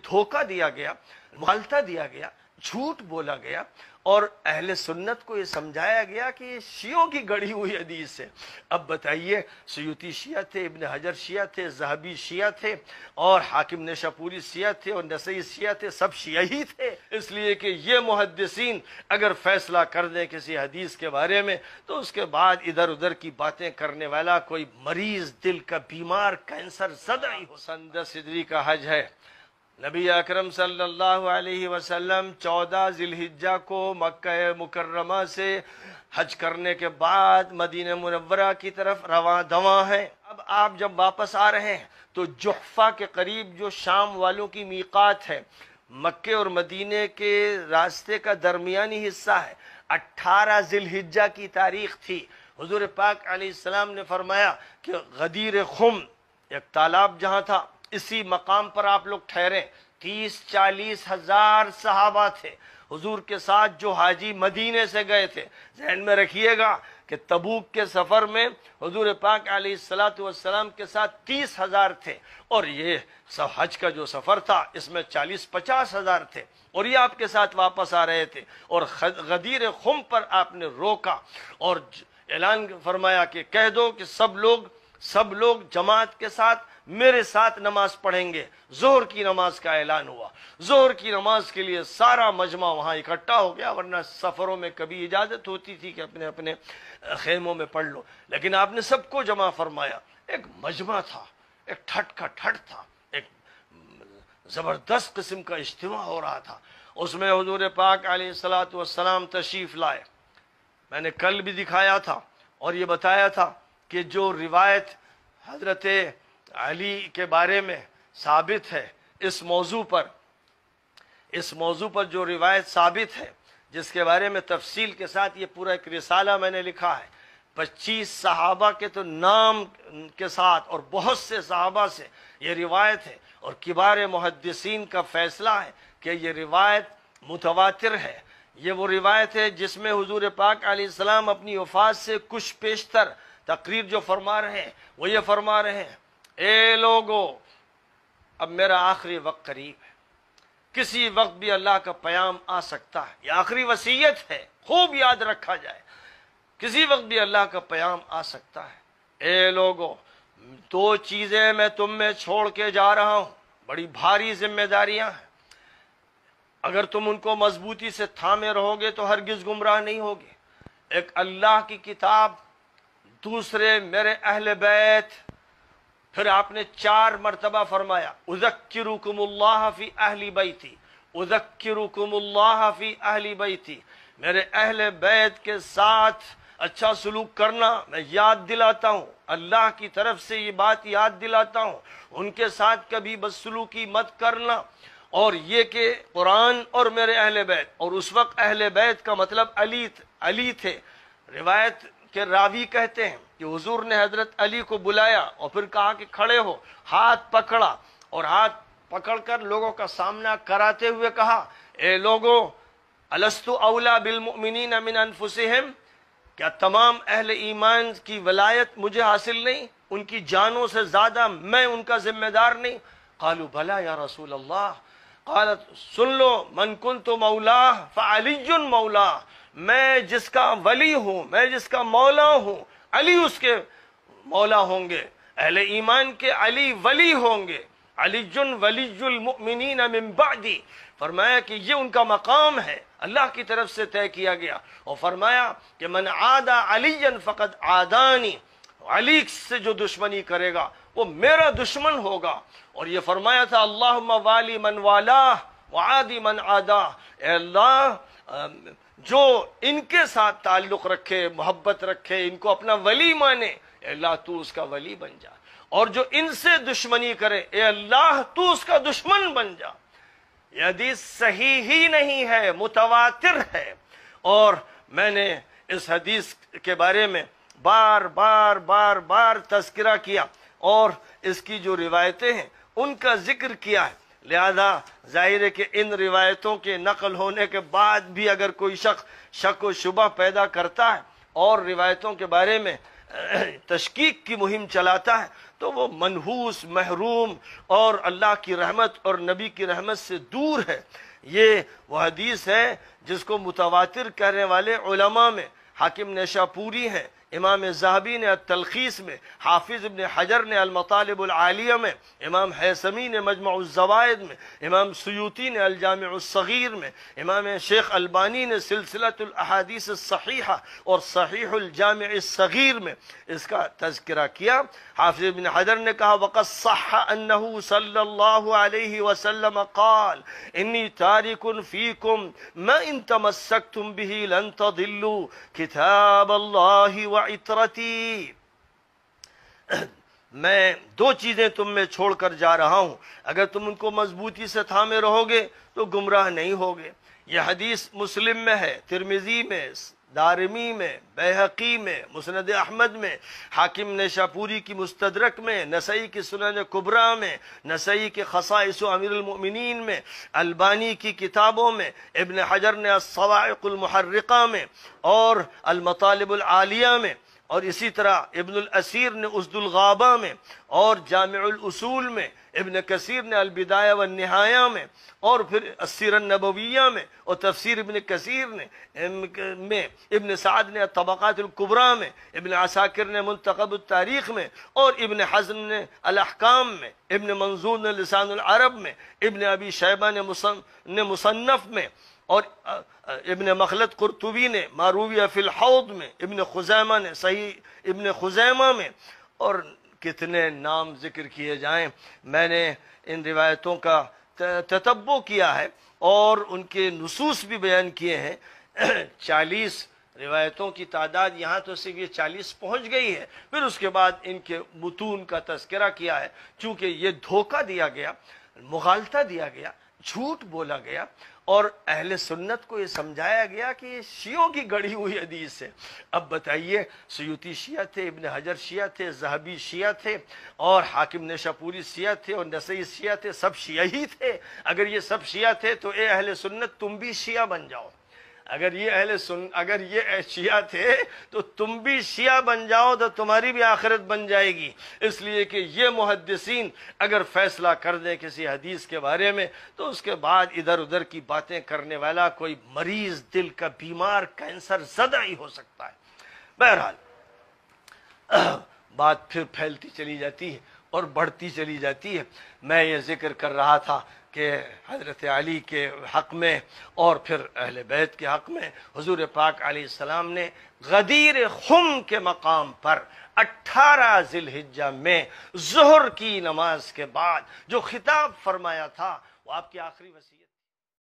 دھوکہ دیا گیا، مغالطہ دیا گیا، جھوٹ بولا گیا، اور اہل سنت کو یہ سمجھایا گیا کہ یہ شیعوں کی گڑھی ہوئی حدیث ہے۔ اب بتائیے، سیوطی شیعہ تھے، ابن حجر شیعہ تھے، ذہبی شیعہ تھے، اور حاکم نیشاپوری شیعہ تھے، اور نسائی شیعہ تھے، سب شیعہ ہی تھے، اس لیے کہ یہ محدثین اگر فیصلہ کر دیں کسی حدیث کے بارے میں تو اس کے بعد ادھر ادھر کی باتیں کرنے والا کوئی مریض، دل کا بیمار، کینسر زدہ ہی ہو۔ سن 10 ہجری کا حج ہے۔ نبی اکرم صلی اللہ علیہ وسلم 14 ذی الحجہ کو مکہ مکرمہ سے حج کرنے کے بعد مدینہ منورہ کی طرف رواں دواں ہیں۔ اب آپ جب واپس آ رہے ہیں تو جحفہ کے قریب جو شام والوں کی میقات ہے، مکے اور مدینے کے راستے کا درمیانی حصہ ہے، 18 ذی الحجہ کی تاریخ تھی۔ حضور پاک علیہ السلام نے فرمایا کہ غدیر خم، ایک تالاب جہاں تھا، اسی مقام پر آپ لوگ ٹھہریں۔ 30-40 ہزار صحابہ تھے حضور کے ساتھ جو حاجی مدینے سے گئے تھے۔ ذہن میں رکھیے گا کہ تبوک کے سفر میں حضور پاک علیہ السلام کے ساتھ 30 ہزار تھے، اور یہ حج کا جو سفر تھا اس میں 40-50 ہزار تھے، اور یہ آپ کے ساتھ واپس آ رہے تھے۔ اور غدیر خم پر آپ نے روکا اور اعلان فرمایا کہ کہہ دو کہ سب لوگ جماعت کے ساتھ میرے ساتھ نماز پڑھیں گے۔ ظہر کی نماز کا اعلان ہوا۔ ظہر کی نماز کے لیے سارا مجمع وہاں اکٹھا ہو گیا، ورنہ سفروں میں کبھی اجازت ہوتی تھی کہ اپنے اپنے خیموں میں پڑھ لو، لیکن آپ نے سب کو جمع فرمایا۔ ایک مجمع تھا، ایک ٹھٹ کا ٹھٹ تھا، ایک زبردست قسم کا اجتماع ہو رہا تھا۔ اس میں حضور پاک علیہ السلام تشریف لائے۔ میں نے کل بھی دکھایا تھا اور یہ بتایا تھا کہ جو روایت حضرت علی کے بارے میں ثابت ہے، اس موضوع پر جو روایت ثابت ہے، جس کے بارے میں تفصیل کے ساتھ یہ پورا ایک رسالہ میں نے لکھا ہے، 25 صحابہ کے تو نام کے ساتھ اور بہت سے صحابہ سے یہ روایت ہے، اور کبار محدثین کا فیصلہ ہے کہ یہ روایت متواتر ہے۔ یہ وہ روایت ہے جس میں حضور پاک علیہ السلام اپنی وفات سے کچھ پیشتر تقریر جو فرما رہے ہیں وہ یہ فرما رہے ہیں: اے لوگو، اب میرا آخری وقت قریب ہے، کسی وقت بھی اللہ کا پیام آ سکتا ہے۔ یہ آخری وصیت ہے، خوب یاد رکھا جائے، کسی وقت بھی اللہ کا پیام آ سکتا ہے۔ اے لوگو، 2 چیزیں میں تم میں چھوڑ کے جا رہا ہوں، بڑی بھاری ذمہ داریاں ہیں، اگر تم ان کو مضبوطی سے تھامے رہو گے تو ہرگز گمراہ نہیں ہوگے۔ ایک اللہ کی کتاب، دوسرے میرے اہل بیت۔ پھر آپ نے 4 مرتبہ فرمایا: اذکرکم اللہ فی اہل بیتی، اذکرکم اللہ فی اہل بیتی، میرے اہل بیت کے ساتھ اچھا سلوک کرنا میں یاد دلاتا ہوں، اللہ کی طرف سے یہ بات یاد دلاتا ہوں، ان کے ساتھ کبھی بدسلوکی مت کرنا۔ اور یہ کہ قرآن اور میرے اہل بیت، اور اس وقت اہل بیت کا مطلب علی تھے۔ روایت کے راوی کہتے ہیں کہ حضور نے حضرت علی کو بلایا اور پھر کہا کہ کھڑے ہو، ہاتھ پکڑا، اور ہاتھ پکڑ کر لوگوں کا سامنا کراتے ہوئے کہا: اے لوگو، الست اولا بالمؤمنین من انفسہم، کیا تمام اہل ایمان کی ولایت مجھے حاصل نہیں؟ ان کی جانوں سے زیادہ میں ان کا ذمہ دار نہیں؟ قالوا بلا یا رسول اللہ۔ قالت: سن لو، من کنت مولا فعلی مولا، میں جس کا ولی ہوں، میں جس کا مولا ہوں، علی اس کے مولا ہوں گے، اہل ایمان کے علی ولی ہوں گے۔ علی ولی المؤمنین من بعدی، فرمایا کہ یہ ان کا مقام ہے، اللہ کی طرف سے طے کیا گیا۔ اور فرمایا کہ من عادى علیا فقد عادانی، علی سے جو دشمنی کرے گا وہ میرا دشمن ہوگا۔ اور یہ فرمایا تھا: اللہم والی من والاہ وعادی من عاداہ، اے اللہ جو ان کے ساتھ تعلق رکھے، محبت رکھے، ان کو اپنا ولی مانے، اے اللہ تو اس کا ولی بن جا، اور جو ان سے دشمنی کرے، اے اللہ تو اس کا دشمن بن جا۔ یہ حدیث صحیح ہی نہیں ہے، متواتر ہے، اور میں نے اس حدیث کے بارے میں بار تذکرہ کیا، اور اس کی جو روایتیں ہیں ان کا ذکر کیا ہے۔ لہذا ظاہر ہے کہ ان روایتوں کے نقل ہونے کے بعد بھی اگر کوئی شخص شک و شبہ پیدا کرتا ہے اور روایتوں کے بارے میں تشکیک کی مہم چلاتا ہے تو وہ منحوس، محروم اور اللہ کی رحمت اور نبی کی رحمت سے دور ہے۔ یہ وہ حدیث ہے جس کو متواتر کہنے والے علماء میں حاکم نیشاپوری ہیں، امام ذہبی نے التلخیص میں، حافظ ابن حجر نے المطالب العالیہ میں، امام حیثمی نے مجمع الزوائد میں، امام سیوطی نے الجامع الصغیر میں، امام شیخ البانی نے سلسلۃ الاحادیث الصحیحہ اور صحیح الجامع الصغیر میں اس کا تذکرہ کیا۔ حافظ ابن حجر نے کہا وَقَدْ صَحَّ أَنَّهُ صلی اللہ علیہ وسلم قال انی تارک فیکم ما ان تمسکتم به لن تضلوا کتاب اللہ وعطرتی۔ میں دو چیزیں تم میں چھوڑ کر جا رہا ہوں، اگر تم ان کو مضبوطی سے تھامے رہو گے تو گمراہ نہیں ہوگے۔ یہ حدیث مسلم میں ہے، ترمذی میں، دارمی میں، بیہقی میں، مسند احمد میں، حاکم نیشاپوری کی مستدرک میں، نسائی کی سنن کبریٰ میں، نسائی کے خصائص امیر المؤمنین میں، البانی کی کتابوں میں، ابن حجر نے الصواعق المحرقہ میں اور المطالب العالیہ میں، اور اسی طرح ابن الاسیر نے اسد الغابہ میں، اور جامع الاصول میں، ابن کثیر نے البدایہ والنہایہ میں، اور پھر السیرہ النبویہ میں، اور تفسیر ابن کثیر نے میں، ابن سعد نے الطبقات الکبریٰ میں، ابن عساکر نے منتخب التاریخ میں، اور ابن حزم نے الاحکام میں، ابن منظور نے لسان العرب میں، ابن ابی شیبہ نے مصنف میں، اور ابن مخلد قرطبی نے مارویہ فی الحوض میں، ابن خزیمہ نے صحیح ابن خزیمہ میں، اور کتنے نام ذکر کیے جائیں۔ میں نے ان روایتوں کا تتبع کیا ہے اور ان کے نصوص بھی بیان کیے ہیں۔ 40 روایتوں کی تعداد یہاں تو صرف یہ 40 پہنچ گئی ہے، پھر اس کے بعد ان کے متون کا تذکرہ کیا ہے۔ چونکہ یہ دھوکہ دیا گیا، مغالطہ دیا گیا، جھوٹ بولا گیا، اور اہل سنت کو یہ سمجھایا گیا کہ یہ شیعوں کی گڑھی ہوئی حدیث ہے۔ اب بتائیے، سیوطی شیعہ تھے، ابن حجر شیعہ تھے، ذہبی شیعہ تھے، اور حاکم نیشاپوری شیعہ تھے، اور نسائی شیعہ تھے، سب شیعہ ہی تھے۔ اگر یہ سب شیعہ تھے تو اے اہل سنت تم بھی شیعہ بن جاؤ۔ اگر یہ شیعہ تھے تو تم بھی شیعہ بن جاؤ تو تمہاری بھی آخرت بن جائے گی۔ اس لیے کہ یہ محدثین اگر فیصلہ کر دیں کسی حدیث کے بارے میں تو اس کے بعد ادھر ادھر کی باتیں کرنے والا کوئی مریض دل کا بیمار کینسر زدہ ہی ہو سکتا ہے۔ بہرحال بات پھر پھیلتی چلی جاتی ہے اور بڑھتی چلی جاتی ہے۔ میں یہ ذکر کر رہا تھا کہ حضرت علی کے حق میں اور پھر اہل بیت کے حق میں حضور پاک علیہ السلام نے غدیر خم کے مقام پر 18 ذی الحجہ میں ظہر کی نماز کے بعد جو خطاب فرمایا تھا وہ آپ کی آخری وصیت